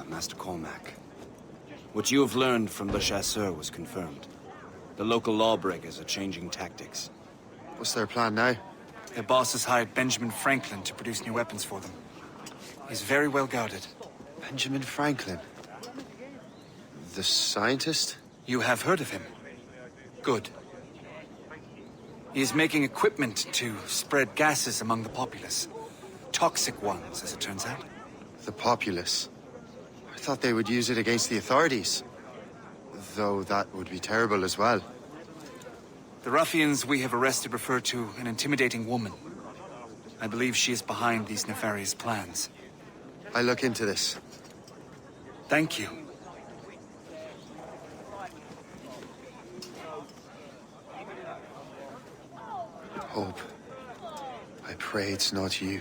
Master Cormac. What you have learned from Le Chasseur was confirmed. The local lawbreakers are changing tactics. What's their plan now? Their boss has hired Benjamin Franklin to produce new weapons for them. He's very well guarded. Benjamin Franklin? The scientist? You have heard of him? Good. He is making equipment to spread gases among the populace. Toxic ones, as it turns out. The populace? I thought they would use it against the authorities. Though that would be terrible as well. The ruffians we have arrested refer to an intimidating woman. I believe she is behind these nefarious plans. I'll look into this. Thank you. Hope. I pray it's not you.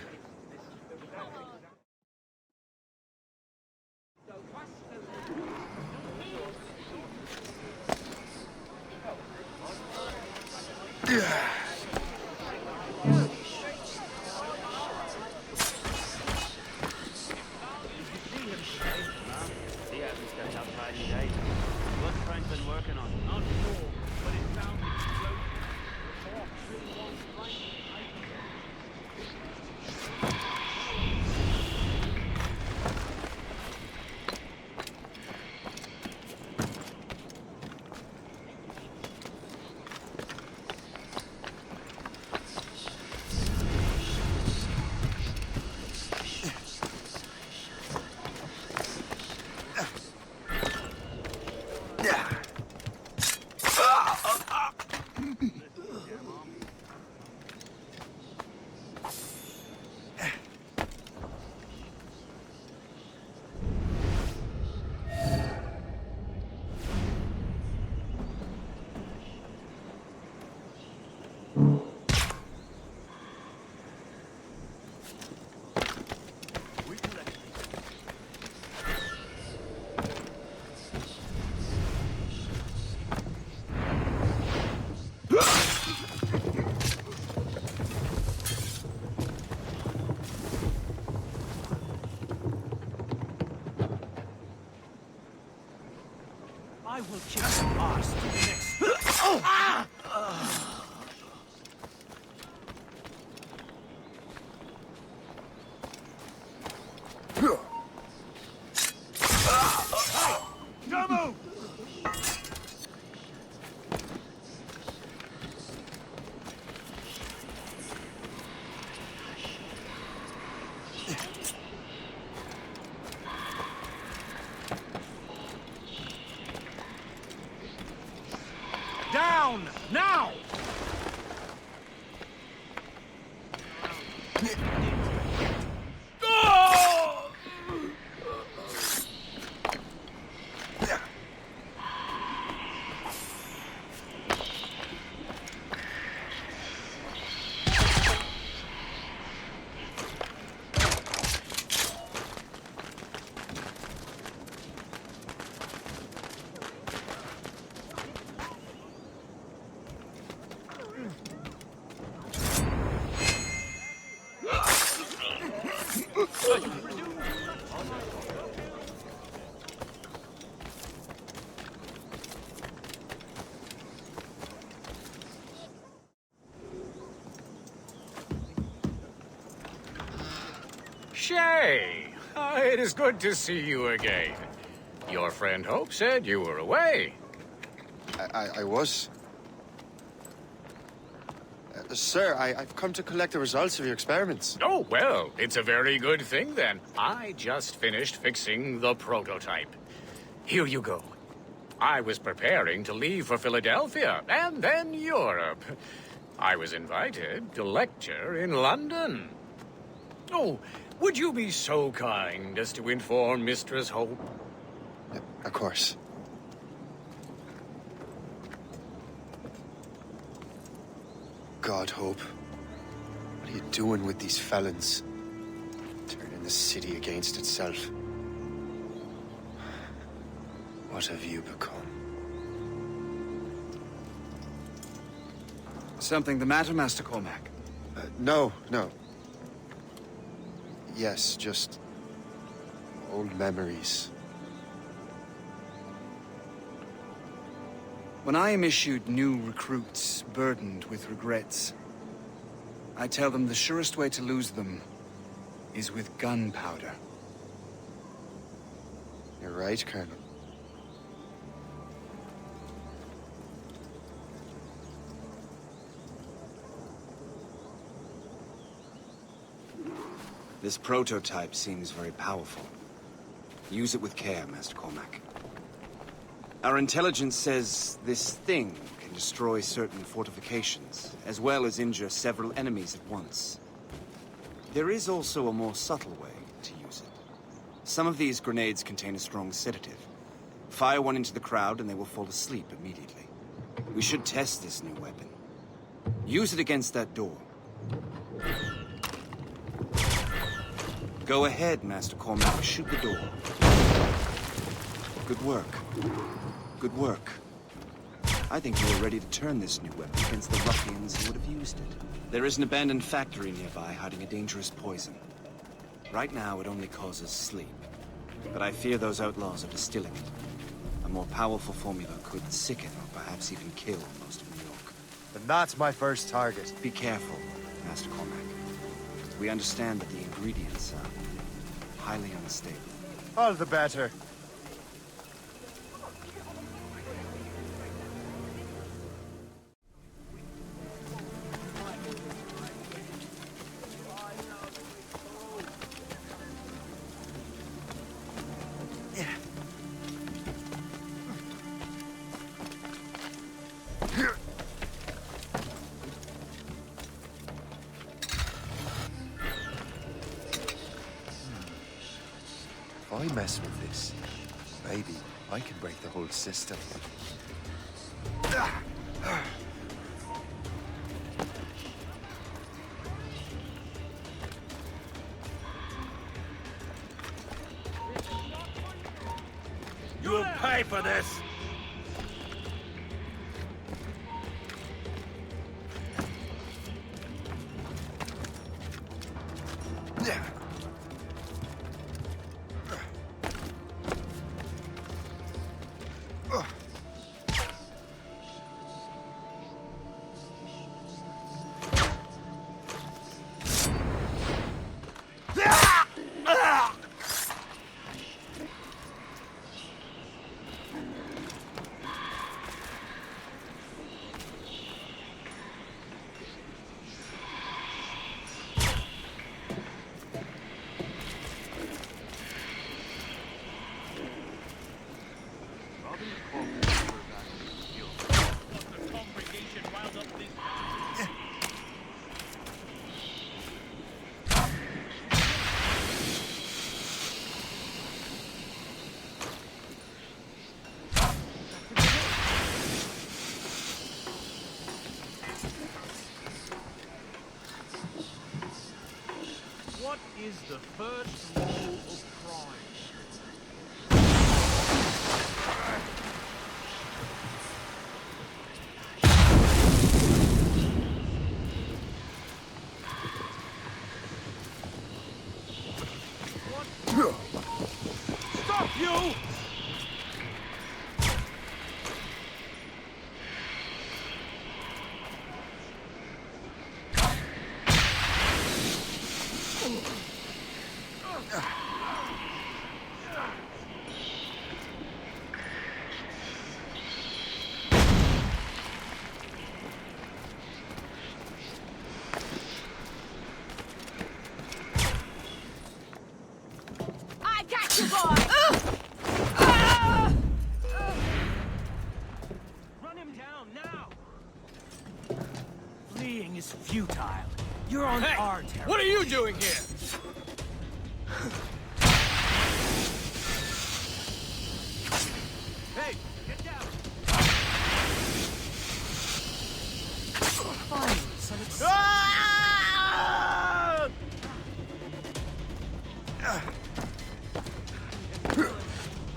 I will just pass to the next. Ah! Don't move! Down! Now! Shay! It is good to see you again. Your friend Hope said you were away. I was. Sir, I've come to collect the results of your experiments. Oh, well, it's a very good thing then. I just finished fixing the prototype. Here you go. I was preparing to leave for Philadelphia and then Europe. I was invited to lecture in London. Oh, would you be so kind as to inform Mistress Hope? Of course. God, Hope. What are you doing with these felons? Turning the city against itself. What have you become? Something the matter, Master Cormac? No. Yes, just old memories. When I am issued new recruits burdened with regrets, I tell them the surest way to lose them is with gunpowder. You're right, Colonel. This prototype seems very powerful. Use it with care, Master Cormac. Our intelligence says this thing can destroy certain fortifications, as well as injure several enemies at once. There is also a more subtle way to use it. Some of these grenades contain a strong sedative. Fire one into the crowd and they will fall asleep immediately. We should test this new weapon. Use it against that door. Go ahead, Master Cormac. Shoot the door. Good work. Good work. I think you are ready to turn this new weapon against the ruffians who would have used it. There is an abandoned factory nearby hiding a dangerous poison. Right now, it only causes sleep. But I fear those outlaws are distilling it. A more powerful formula could sicken or perhaps even kill most of New York. And that's my first target. Be careful, Master Cormac. We understand that the ingredients are highly unstable. All the better. If I mess with this, maybe I can break the whole system. You'll pay for this! What is the first rule of crime? What? Stop you! I got you, boy! Run him down now! Fleeing is futile. You're on our territory. What are you doing here? Hey, get down! Finally, some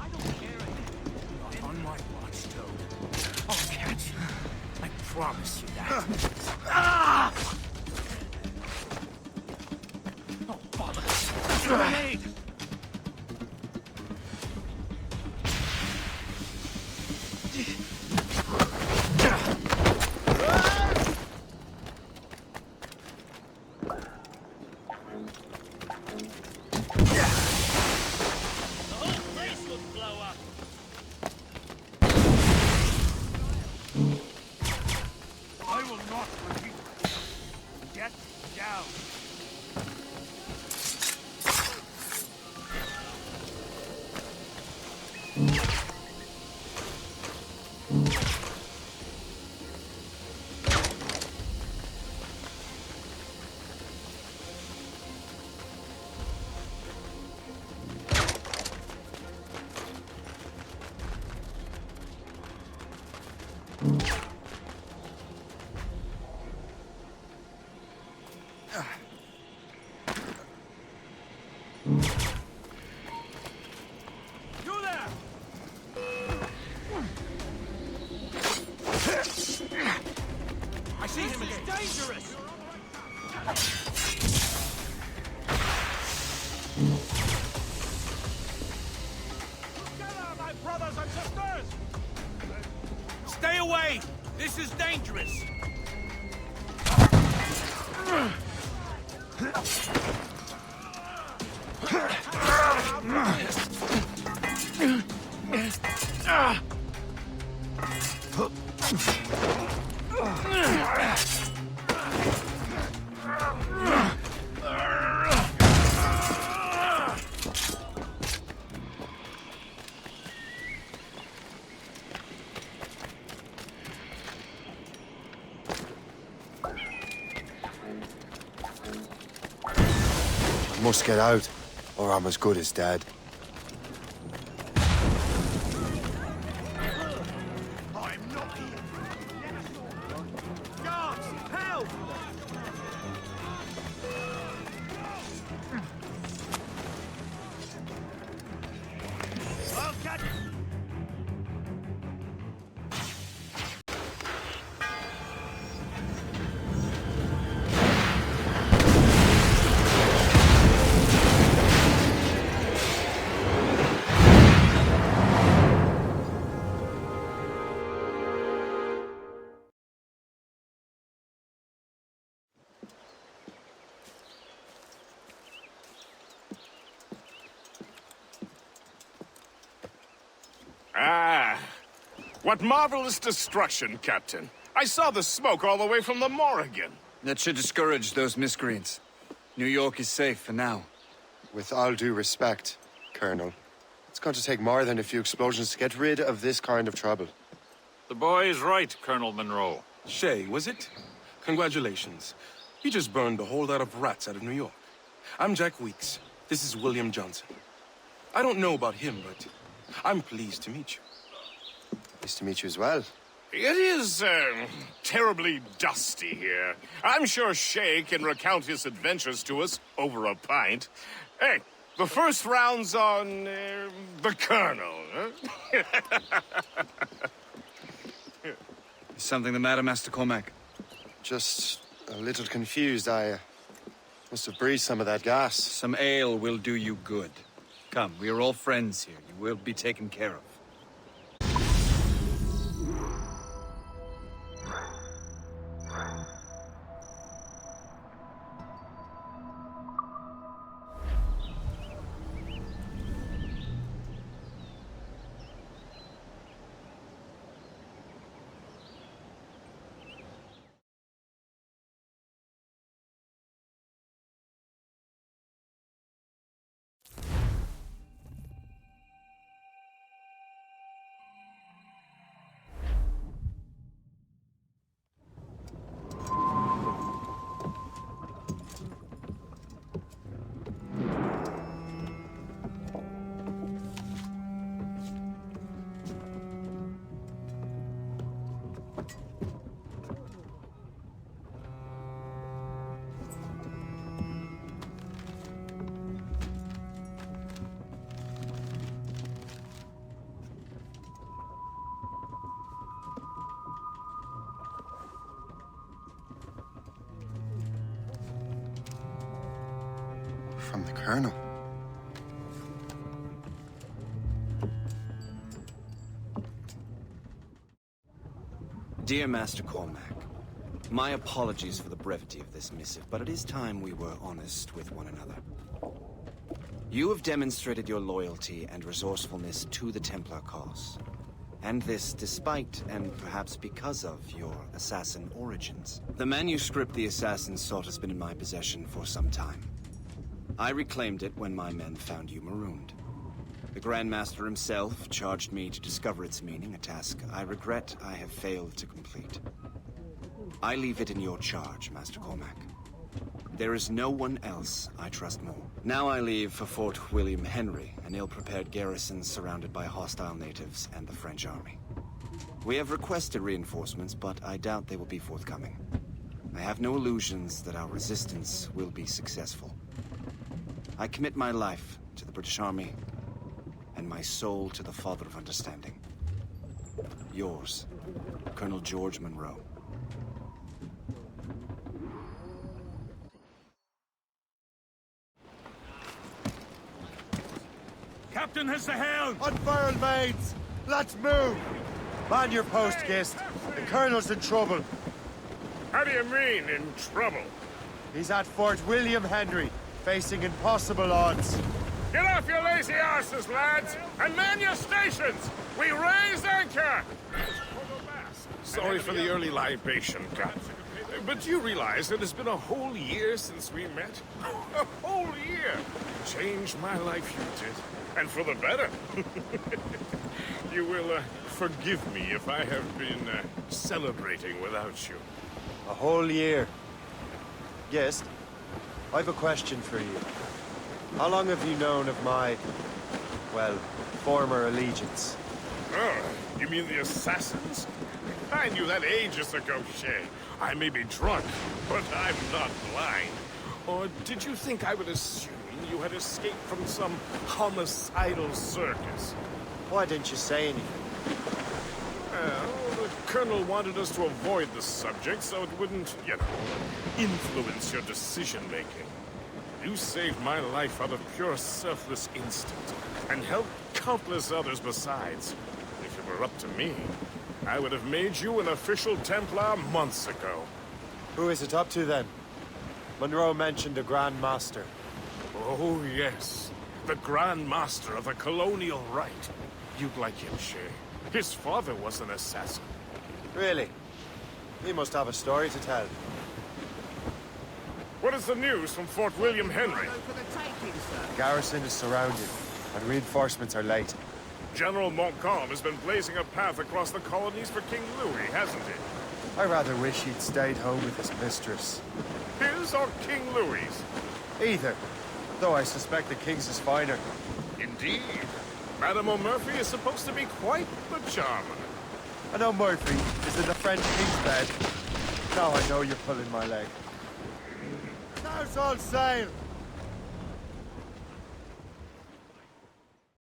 I don't care anymore. Not on my watch, Toad. I'll catch you. I promise you that. Oh, bother. Grenade! You there! I see him again. Dangerous! Together, my brothers and sisters! Stay away! This is dangerous! I must get out, or I'm as good as dead. I'm not here! Guards! Help! I'll catch it! Ah, what marvelous destruction, Captain. I saw the smoke all the way from the Morrigan. That should discourage those miscreants. New York is safe for now. With all due respect, Colonel, it's going to take more than a few explosions to get rid of this kind of trouble. The boy is right, Colonel Monroe. Shay, was it? Congratulations. You just burned a whole lot of rats out of New York. I'm Jack Weeks. This is William Johnson. I don't know about him, but I'm pleased to meet you. Nice to meet you as well. It is, terribly dusty here. I'm sure Shay can recount his adventures to us over a pint. Hey, the first round's on, the Colonel, huh? Is something the matter, Master Cormac? Just a little confused. I must have breathed some of that gas. Some ale will do you good. Come, we are all friends here. You will be taken care of. From the Colonel. Dear Master Cormac, my apologies for the brevity of this missive, but it is time we were honest with one another. You have demonstrated your loyalty and resourcefulness to the Templar cause. And this despite, and perhaps because of, your assassin origins. The manuscript the assassin sought has been in my possession for some time. I reclaimed it when my men found you marooned. The Grand Master himself charged me to discover its meaning, a task I regret I have failed to complete. I leave it in your charge, Master Cormac. There is no one else I trust more. Now I leave for Fort William Henry, an ill-prepared garrison surrounded by hostile natives and the French army. We have requested reinforcements, but I doubt they will be forthcoming. I have no illusions that our resistance will be successful. I commit my life to the British Army, and my soul to the Father of Understanding. Yours, Colonel George Monroe. Captain has the helm! Unfurl, mates! Let's move! Man your post, Gist. The Colonel's in trouble. How do you mean, in trouble? He's at Fort William Henry, facing impossible odds. Get off your lazy arses, lads, and man your stations! We raise anchor! Sorry for the early libation, Captain. But do you realize it has been a whole year since we met? A whole year! Changed my life, you did. And for the better. You will forgive me if I have been celebrating without you. A whole year. Gist, I've a question for you. How long have you known of my, well, former allegiance? Oh, you mean the assassins? I knew that ages ago, Shay. I may be drunk, but I'm not blind. Or did you think I would assume you had escaped from some homicidal circus? Why didn't you say anything? Well, the Colonel wanted us to avoid the subject so it wouldn't, you know, influence your decision-making. You saved my life out of pure selfless instinct, and helped countless others besides. If it were up to me, I would have made you an official Templar months ago. Who is it up to, then? Monroe mentioned a Grand Master. Oh, yes. The Grand Master of the Colonial Rite. You'd like him, Shay. His father was an assassin. Really? He must have a story to tell. What is the news from Fort William Henry? The garrison is surrounded, and reinforcements are late. General Montcalm has been blazing a path across the colonies for King Louis, hasn't he? I rather wish he'd stayed home with his mistress. His or King Louis's? Either, though I suspect the king's is finer. Indeed. Madame O'Murphy is supposed to be quite the charmer. I know Murphy is in the French king's bed. Now I know you're pulling my leg. Now's all sail!